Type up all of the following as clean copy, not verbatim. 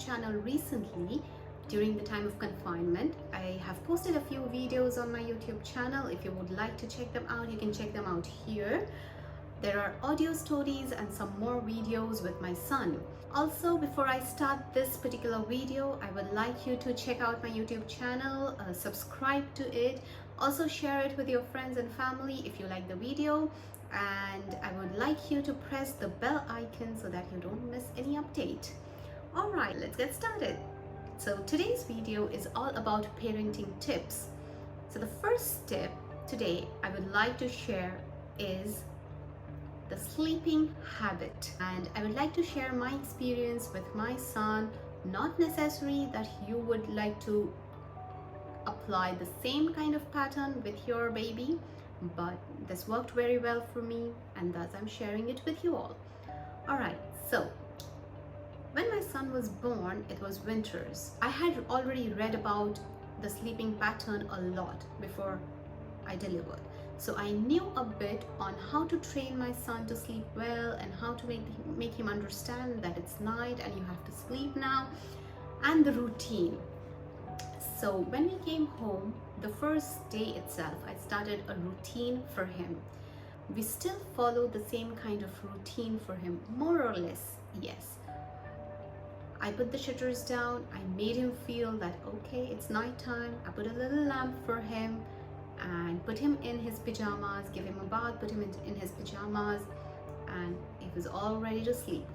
channel recently during the time of confinement. I have posted a few videos on my YouTube channel. If you would like to check them out, you can check them out here. There are audio stories and some more videos with my son. Also, before I start this particular video, I would like you to check out my YouTube channel, subscribe to it, also share it with your friends and family if you like the video, and I would like you to press the bell icon so that you don't miss any update. Alright, let's get started. So today's video is all about parenting tips. So the first tip today I would like to share is the sleeping habit, and I would like to share my experience with my son. Not necessary that you would like to apply the same kind of pattern with your baby, but this worked very well for me, and thus I'm sharing it with you all. Alright, so when my son was born, it was winters. I had already read about the sleeping pattern a lot before I delivered. So I knew a bit on how to train my son to sleep well and how to make him understand that it's night and you have to sleep now, and the routine. So when we came home, the first day itself, I started a routine for him. We still follow the same kind of routine for him, more or less, yes. I put the shutters down, I made him feel that okay, it's nighttime. I put a little lamp for him and put him in his pajamas, give him a bath, put him in his pajamas, and he was all ready to sleep.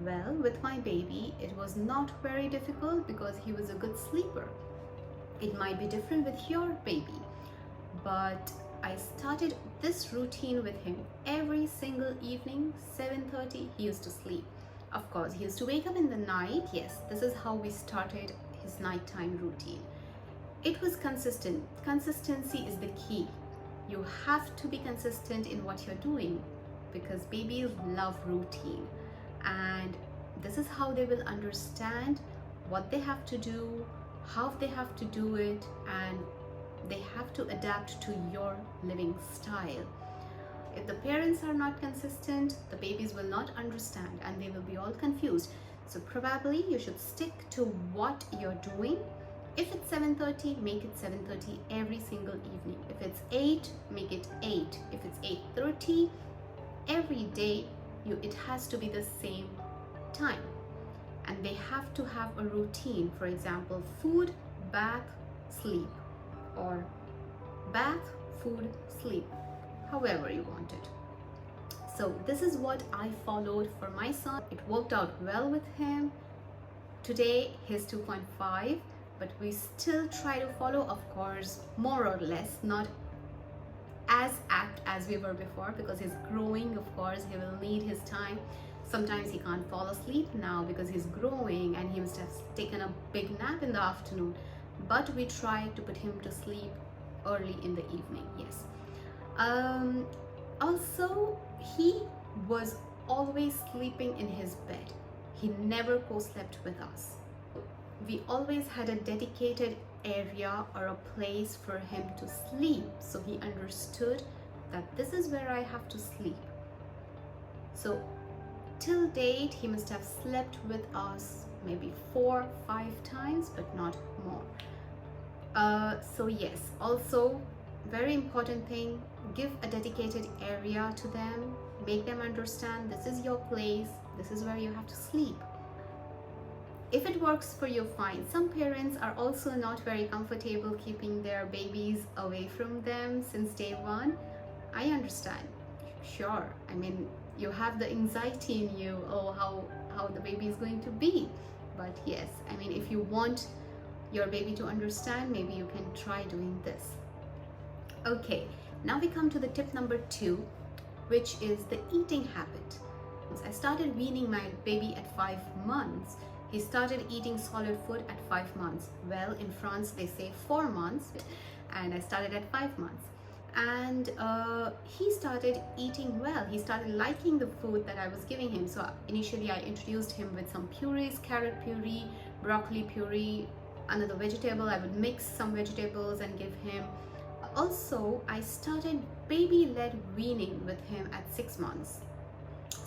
Well, with my baby, it was not very difficult because he was a good sleeper. It might be different with your baby, but I started this routine with him every single evening. 7:30 he used to sleep. Of course, he used to wake up in the night. Yes, this is how we started his nighttime routine. It was consistent. Consistency is the key. You have to be consistent in what you're doing because babies love routine, and this is how they will understand what they have to do, how they have to do it, and they have to adapt to your living style. If the parents are not consistent, the babies will not understand and they will be all confused. So probably you should stick to what you're doing. If it's 7:30, make it 7:30 every single evening. If it's 8, make it 8. If it's 8:30, every day it has to be the same time. And they have to have a routine. For example, food, bath, sleep, or bath, food, sleep, however you want it. So this is what I followed for my son. It worked out well with him. Today he's 2.5. But we still try to follow, of course, more or less, not as apt as we were before because he's growing. Of course, he will need his time. Sometimes he can't fall asleep now because he's growing and he must have taken a big nap in the afternoon. But we try to put him to sleep early in the evening, yes. Also, he was always sleeping in his bed. He never co-slept with us. We always had a dedicated area or a place for him to sleep, so he understood that this is where I have to sleep. So till date he must have slept with us maybe 4-5 times, but not more. So yes, also very important thing, give a dedicated area to them, make them understand this is your place, this is where you have to sleep. If it works for you, fine. Some parents are also not very comfortable keeping their babies away from them since day one. I understand. Sure, I mean, you have the anxiety in you, oh, how the baby is going to be. But yes, I mean, if you want your baby to understand, maybe you can try doing this. Okay, now we come to the tip number 2, which is the eating habit. I started weaning my baby at 5 months. He started eating solid food at 5 months. Well, in France they say 4 months, and I started at 5 months. And he started eating well. He started liking the food that I was giving him. So initially I introduced him with some purees, carrot puree, broccoli puree, another vegetable. I would mix some vegetables and give him. Also, I started baby-led weaning with him at 6 months.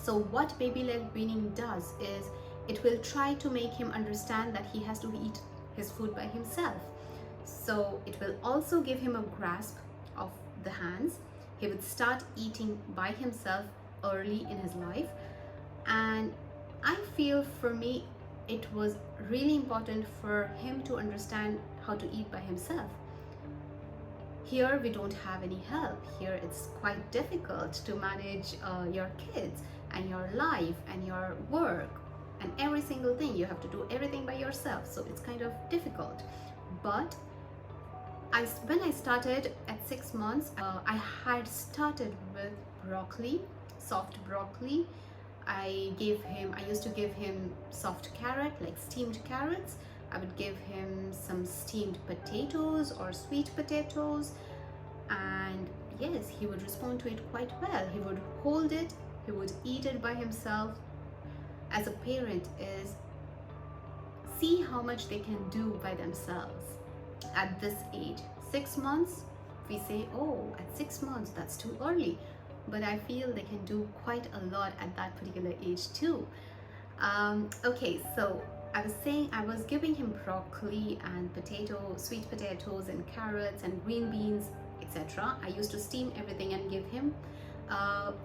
So what baby-led weaning does is it will try to make him understand that he has to eat his food by himself. So it will also give him a grasp of the hands. He would start eating by himself early in his life. And I feel for me it was really important for him to understand how to eat by himself. Here we don't have any help. Here it's quite difficult to manage your kids and your life and your work and every single thing. You have to do everything by yourself, so it's kind of difficult. But when I started at 6 months, I had started with broccoli, soft broccoli. I used to give him soft carrot, like steamed carrots. I would give him some steamed potatoes or sweet potatoes, and yes, he would respond to it quite well. He would hold it, he would eat it by himself. As a parent is see how much they can do by themselves at this age. 6 months, we say, oh, at 6 months that's too early, but I feel they can do quite a lot at that particular age too. Okay, so I was saying I was giving him broccoli and sweet potatoes and carrots and green beans, etc. I used to steam everything and give him.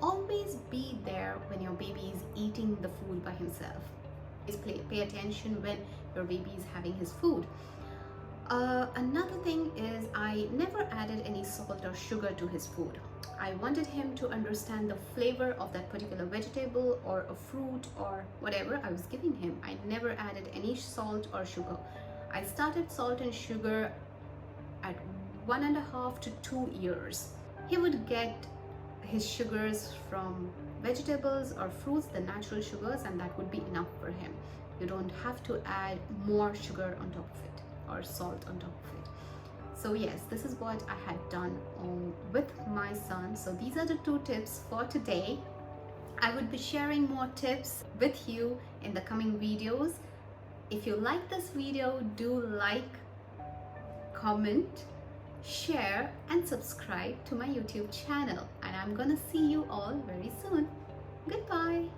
Always be there when your baby is eating the food by himself. Pay attention when your baby is having his food. Another thing is I never added any salt or sugar to his food. I wanted him to understand the flavor of that particular vegetable or a fruit or whatever I was giving him. I never added any salt or sugar. I started salt and sugar at 1.5 to 2 years. He would get his sugars from vegetables or fruits, the natural sugars, and that would be enough for him. You don't have to add more sugar on top of it or salt on top of it. So yes, this is what I had done with my son. So these are the 2 tips for today. I would be sharing more tips with you in the coming videos. If you like this video, do like, comment, share and subscribe to my YouTube channel, and I'm gonna see you all very soon. Goodbye.